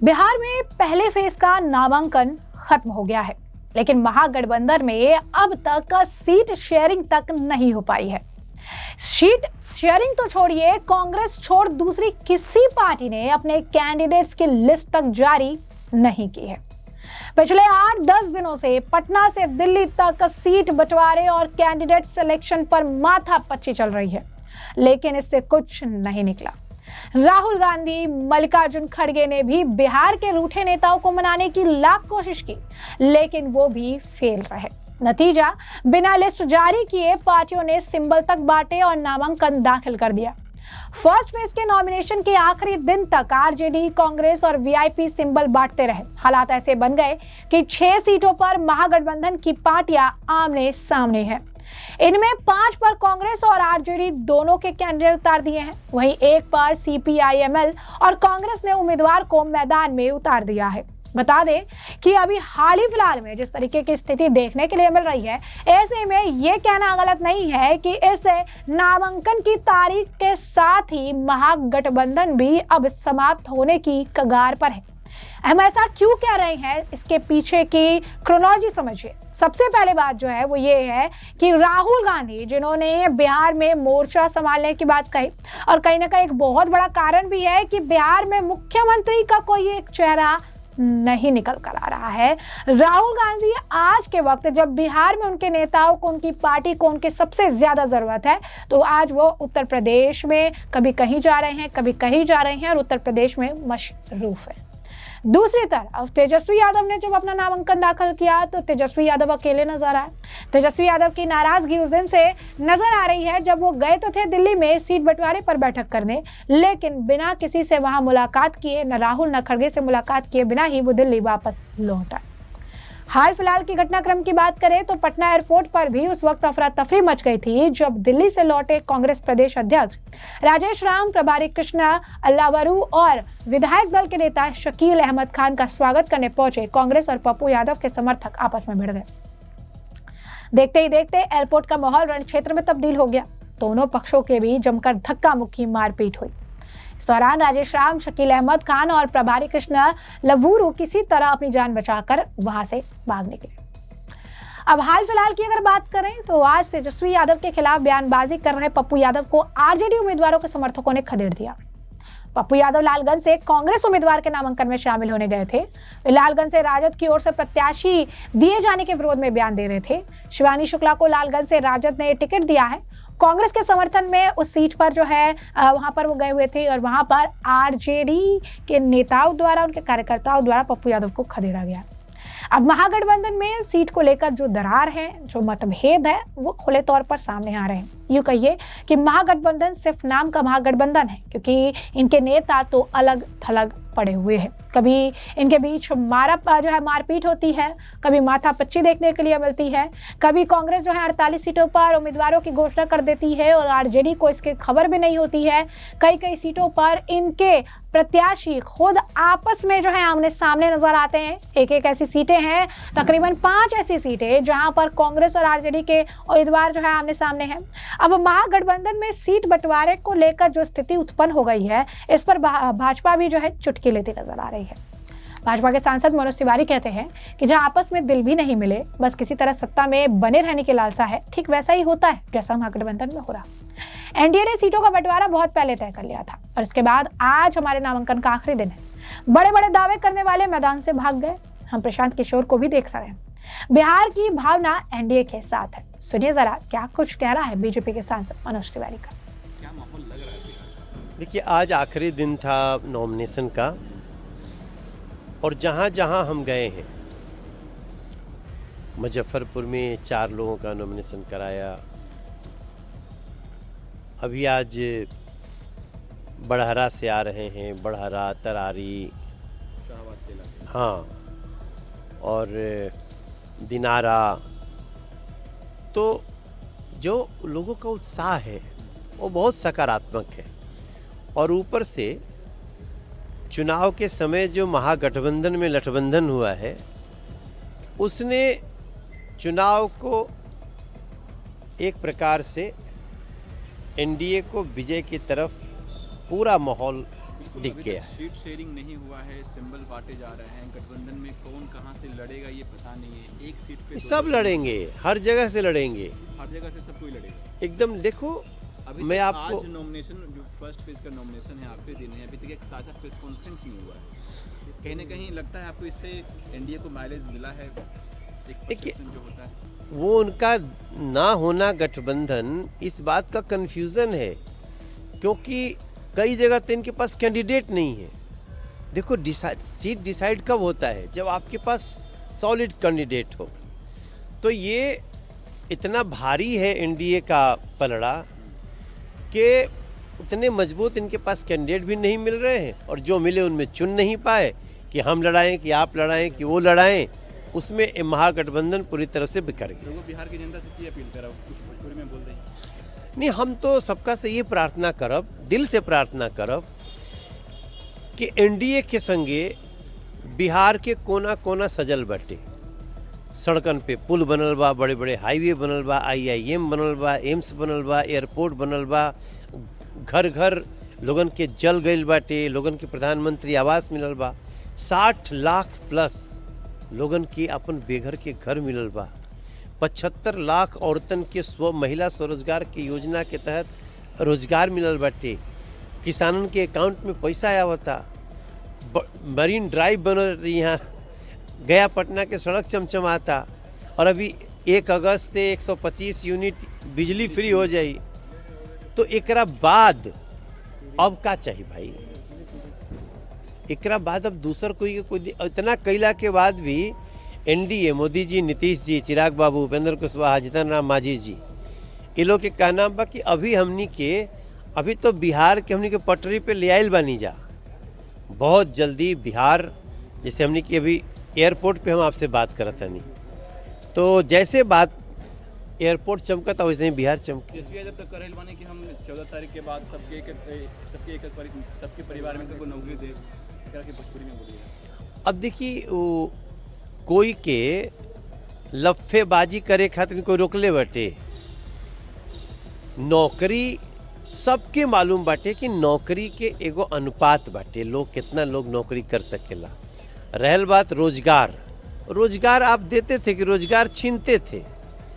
बिहार में पहले फेज का नामांकन खत्म हो गया है, लेकिन महागठबंधन में अब तक सीट शेयरिंग तक नहीं हो पाई है। सीट शेयरिंग तो छोड़िए, कांग्रेस छोड़ दूसरी किसी पार्टी ने अपने कैंडिडेट्स की लिस्ट तक जारी नहीं की है। पिछले 8-10 दिनों से पटना से दिल्ली तक सीट बंटवारे और कैंडिडेट सिलेक्शन पर माथापच्ची चल रही है, लेकिन इससे कुछ नहीं निकला। राहुल गांधी, मल्लिकार्जुन खड़गे ने भी बिहार के रूठे नेताओं को मनाने की लाख कोशिश की, लेकिन वो भी फेल रहे। नतीजा, बिना लिस्ट जारी किए पार्टियों ने सिंबल तक बांटे और नामांकन दाखिल कर दिया। फर्स्ट फेज के नॉमिनेशन के आखिरी दिन तक आरजेडी, कांग्रेस और वीआईपी सिंबल बांटते रहे। हालात ऐसे बन गए कि 6 सीटों पर महागठबंधन की पार्टियां आमने सामने हैं। इनमें 5 पर कांग्रेस और आरजेडी दोनों के कैंडिडेट उतार दिए हैं। वहीं एक पर सीपीआईएमएल और कांग्रेस ने उम्मीदवार को मैदान में उतार दिया है। बता दें कि अभी हाल ही फिलहाल में जिस तरीके की स्थिति देखने के लिए मिल रही है, ऐसे में ये कहना गलत नहीं है कि इस नामांकन की तारीख के साथ ही महागठबंधन भी अब समाप्त होने की कगार पर है। हम ऐसा क्यों कह रहे हैं, इसके पीछे की क्रोनोलॉजी समझिए। सबसे पहले बात जो है वो ये है कि राहुल गांधी, जिन्होंने बिहार में मोर्चा संभालने की बात कही, और कहीं ना कहीं एक बहुत बड़ा कारण भी है कि बिहार में मुख्यमंत्री का कोई एक चेहरा नहीं निकल कर आ रहा है। राहुल गांधी आज के वक्त जब बिहार में उनके नेताओं को, उनकी पार्टी को उनके सबसे ज्यादा जरूरत है, तो आज वो उत्तर प्रदेश में कभी कहीं जा रहे हैं, कभी कहीं जा रहे हैं और उत्तर प्रदेश में मशरूफ है। दूसरी तरफ तेजस्वी यादव ने जब अपना नामांकन दाखिल किया तो तेजस्वी यादव अकेले नजर आए। तेजस्वी यादव की नाराजगी उस दिन से नजर आ रही है जब वो गए तो थे दिल्ली में सीट बंटवारे पर बैठक करने, लेकिन बिना किसी से वहां मुलाकात किए, न राहुल न खड़गे से मुलाकात किए बिना ही वो दिल्ली वापस लौट आए। हाल फिलहाल की घटनाक्रम की बात करें तो पटना एयरपोर्ट पर भी उस वक्त अफरा तफरी मच गई थी जब दिल्ली से लौटे कांग्रेस प्रदेश अध्यक्ष राजेश राम, प्रभारी कृष्णा अल्लावरू और विधायक दल के नेता शकील अहमद खान का स्वागत करने पहुंचे कांग्रेस और पप्पू यादव के समर्थक आपस में भिड़ गए। देखते ही देखते एयरपोर्ट का माहौल रण क्षेत्र में तब्दील हो गया। दोनों पक्षों के बीच जमकर धक्का मुक्की मारपीट हुई। इस दौरान राजेश राम, शकील अहमद खान और प्रभारी कृष्णा लवूरू किसी तरह अपनी जान बचाकर वहां से भाग निकले। अब हाल फिलहाल की अगर बात करें तो आज तेजस्वी यादव के खिलाफ बयानबाजी कर रहे पप्पू यादव को आरजेडी उम्मीदवारों के समर्थकों ने खदेड़ दिया। पप्पू यादव लालगंज से कांग्रेस उम्मीदवार के नामांकन में शामिल होने गए थे। वे लालगंज से राजद की ओर से प्रत्याशी दिए जाने के विरोध में बयान दे रहे थे। शिवानी शुक्ला को लालगंज से राजद ने टिकट दिया है। कांग्रेस के समर्थन में उस सीट पर जो है वहां पर वो गए हुए थे और वहां पर आरजेडी के नेताओं द्वारा, उनके कार्यकर्ताओं द्वारा पप्पू यादव को खदेड़ा गया। अब महागठबंधन में सीट को लेकर जो दरार है, जो मतभेद है, वो खुले तौर पर सामने आ रहे हैं। यूं कहिए कि महागठबंधन सिर्फ नाम का महागठबंधन है, क्योंकि इनके नेता तो अलग थलग पड़े हुए हैं। कभी इनके बीच मारपीट होती है, कभी माथापच्ची देखने के लिए मिलती है। कभी कांग्रेस जो है 48 सीटों पर उम्मीदवारों की घोषणा कर देती है और आरजेडी को इसकी खबर भी नहीं होती है। कई सीटों पर इनके प्रत्याशी खुद आपस में जो है आमने सामने नजर आते हैं। एक ऐसी सीटें हैं, तकरीबन 5 ऐसी सीटें जहां पर कांग्रेस और आरजेडी के उम्मीदवार जो है आमने सामने हैं। अब महागठबंधन में सीट बंटवारे को लेकर जो स्थिति उत्पन्न हो गई है, इस पर भाजपा भी जो है चुटकी लेती नजर आ रही है। भाजपा के सांसद मनोज तिवारी कहते हैं कि जहां आपस में दिल भी नहीं मिले, बस किसी तरह सत्ता में बने रहने की लालसा है, ठीक वैसा ही होता है जैसा महागठबंधन में हो रहा। एनडीए ने सीटों का बंटवारा बहुत पहले तय कर लिया था और इसके बाद आज हमारे नामांकन का आखिरी दिन है। बड़े बड़े दावे करने वाले मैदान से भाग गए। हम प्रशांत किशोर को भी देख रहे हैं। बिहार की भावना एनडीए के साथ है। सुनिए जरा क्या कुछ कह रहा है बीजेपी के सांसद मनोज तिवारी का। क्या माहौल लग रहा है? देखिए, आज आखिरी दिन था नॉमिनेशन का और जहां जहां हम गए हैं, मुजफ्फरपुर में 4 लोगों का नॉमिनेशन कराया, अभी आज बड़हरा से आ रहे हैं, बड़हरा, तरारी, हाँ, और दिनारा। तो जो लोगों का उत्साह है वो बहुत सकारात्मक है और ऊपर से चुनाव के समय जो महागठबंधन में गठबंधन हुआ है, उसने चुनाव को एक प्रकार से एनडीए को विजय की तरफ पूरा माहौल दिख अभी गया तक है। सीट शेयरिंग नहीं हुआ है, सिंबल बांटे जा रहे हैं, गठबंधन में कौन कहाँ से लड़ेगा ये पता नहीं है। एक सीट पे सब लड़ेंगे, हर जगह से लड़ेंगे हर जगह से सब कोई लड़ेगा। एकदम। देखो अभी मैं तक आपको आज नॉमिनेशन जो फर्स्ट फेज का नॉमिनेशन है आखिरी दिन है, अभी तक एक साझा प्रेस कॉन्फ्रेंस नहीं हुआ है। कहीं ना कहीं लगता है आपको इससे एनडीए को माइलेज मिला है, एक देखिए, perception जो होता है। वो उनका ना होना गठबंधन इस बात का कंफ्यूजन है, क्योंकि कई जगह तो इनके पास कैंडिडेट नहीं है। देखो सीट डिसाइड कब होता है, जब आपके पास सॉलिड कैंडिडेट हो। तो ये इतना भारी है एनडीए का पलड़ा कि उतने मजबूत इनके पास कैंडिडेट भी नहीं मिल रहे हैं, और जो मिले उनमें चुन नहीं पाए कि हम लड़ाएं कि आप लड़ाएं कि वो लड़ाएं। उसमें ये महागठबंधन पूरी तरह से बिखर गया। लोगों बिहार की जनता से की अपील करा, कुछ भोजपुरी में बोल दें। नहीं, हम तो सबका से ये प्रार्थना करब, दिल से प्रार्थना करब कि एनडीए के संगे बिहार के कोना कोना सजल बाटे। सड़कन पे पुल बनल बा, बड़े बड़े हाईवे बनल बा, IIM बनल बा, एम्स बनल बा, एयरपोर्ट बनल बा, घर घर लोगन के जल गईल बाटे, लोगन के प्रधानमंत्री आवास मिलल बा, 60 लाख प्लस लोगन के अपन बेघर के घर मिलल बा, 75 लाख औरतन के महिला स्वरोजगार के योजना के तहत रोजगार मिलल बाटे, किसानन के अकाउंट में पैसा आवता, मरीन ड्राइव बनल, यहाँ गया पटना के सड़क चमचमाता, और अभी 1 अगस्त से 125 यूनिट बिजली फ्री हो जाई। तो एकरा बाद अब का चाहिए भाई? एकरा बाद अब दूसर कोई इतना कैला के बाद भी एनडीए, मोदी जी, नीतीश जी, चिराग बाबू, उपेंद्र कुशवाहा, जीतन राम मांझी जी, ये लोग के कहना बा कि अभी तो बिहार के हमनी के पटरी पे ले आइल बानी जा। बहुत जल्दी बिहार, जैसे हमनी की अभी एयरपोर्ट पे हम आपसे बात करत हनी, तो जैसे बात एयरपोर्ट चमका था वैसे ही बिहार चमके। एसबीआई जब तक करेल बानी कि हम 14 तारीख के बाद सबके परिवार में नौकरी दे के भोजपुरी में बोलिए। अब देखिए, कोई के लफ्फेबाजी करे खातिर कोई रोकले बाटे। नौकरी सबके मालूम बाटे कि नौकरी के एगो अनुपात बाटे, लोग कितना लोग नौकरी कर सकेला। रहल बात रोजगार आप देते थे कि रोजगार छीनते थे?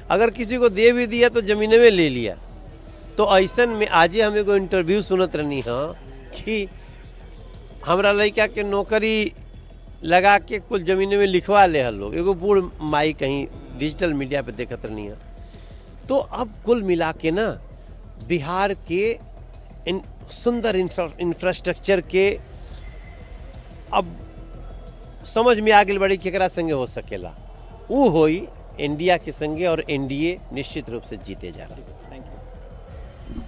अगर किसी को दे भी दिया तो जमीन में ले लिया। तो ऐसन में आज हम एगो इंटरव्यू सुनत रहनी हाँ कि हमरा लड़का के नौकरी लगा के कुल जमीन में लिखवा ले हल लोग। एगो बूढ़ माई कहीं डिजिटल मीडिया पे देखत रहनी है। तो अब कुल मिला के ना बिहार के सुंदर इंफ्रास्ट्रक्चर के अब समझ में आ गई बड़ी केकरा संगे हो सकेला, वो होई इंडिया के संगे, और एनडीए निश्चित रूप से जीते जा रहा है। Thank you.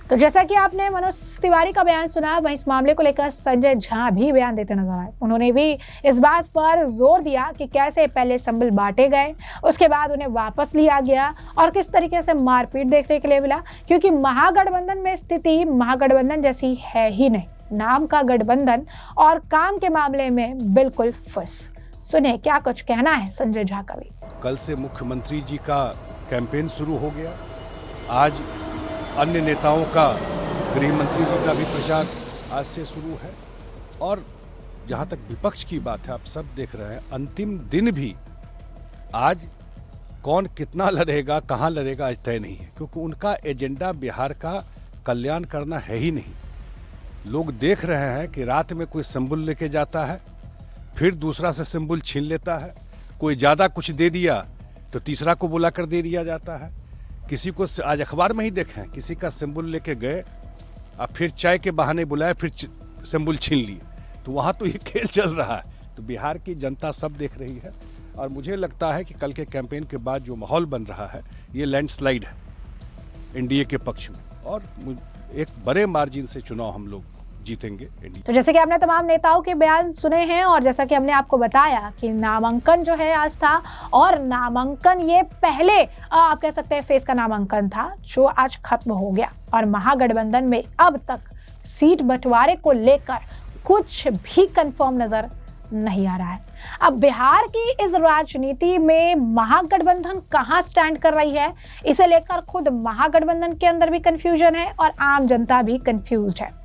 तो जैसा कि आपने मनोज तिवारी का बयान सुना, वहीं इस मामले को लेकर संजय झा भी बयान देते नजर आए। उन्होंने भी इस बात पर जोर दिया कि कैसे पहले संबल बांटे गए, उसके बाद उन्हें वापस लिया गया और किस तरीके से मारपीट देखने के लिए मिला, क्योंकि महागठबंधन में स्थिति महागठबंधन जैसी है ही नहीं, नाम का गठबंधन और काम के मामले में बिल्कुल फुस। सुने क्या कुछ कहना है संजय झा का भी। कल से मुख्यमंत्री जी का कैंपेन शुरू हो गया, आज अन्य नेताओं का, गृह मंत्री जी का भी प्रचार आज से शुरू है। और जहाँ तक विपक्ष की बात है, आप सब देख रहे हैं, अंतिम दिन भी आज कौन कितना लड़ेगा, कहाँ लड़ेगा, आज तय नहीं है, क्योंकि उनका एजेंडा बिहार का कल्याण करना है ही नहीं। लोग देख रहे हैं कि रात में कोई सिंबल लेके जाता है, फिर दूसरा से सिंबल छीन लेता है, कोई ज़्यादा कुछ दे दिया तो तीसरा को बुलाकर दे दिया जाता है। किसी को आज अखबार में ही देखें, किसी का सिंबल लेके गए और फिर चाय के बहाने बुलाए, फिर सिंबल छीन लिए। तो वहाँ तो ये खेल चल रहा है। तो बिहार की जनता सब देख रही है, और मुझे लगता है कि कल के कैंपेन के बाद जो माहौल बन रहा है, ये लैंडस्लाइड है एनडीए के पक्ष में, और एक बड़े मार्जिन से चुनाव हम लोग जीतेंगे। तो जैसे कि आपने तमाम नेताओं के बयान सुने हैं, और जैसा कि हमने आपको बताया कि नामांकन जो है आज था, और नामांकन ये पहले आप कह सकते हैं फेस का नामांकन था जो आज खत्म हो गया, और महागठबंधन में अब तक सीट बंटवारे को लेकर कुछ भी कंफर्म नजर नहीं आ रहा है। अब बिहार की इस राजनीति में महागठबंधन कहां स्टैंड कर रही है, इसे लेकर खुद महागठबंधन के अंदर भी कंफ्यूजन है और आम जनता भी कंफ्यूज्ड है।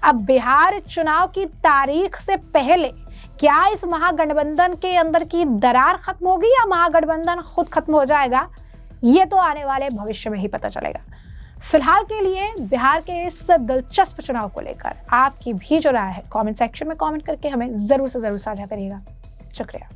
अब बिहार चुनाव की तारीख से पहले क्या इस महागठबंधन के अंदर की दरार खत्म होगी या महागठबंधन खुद खत्म हो जाएगा, ये तो आने वाले भविष्य में ही पता चलेगा। फिलहाल के लिए बिहार के इस दिलचस्प चुनाव को लेकर आपकी भी जो राय है कमेंट सेक्शन में कमेंट करके हमें जरूर से जरूर साझा करिएगा। शुक्रिया।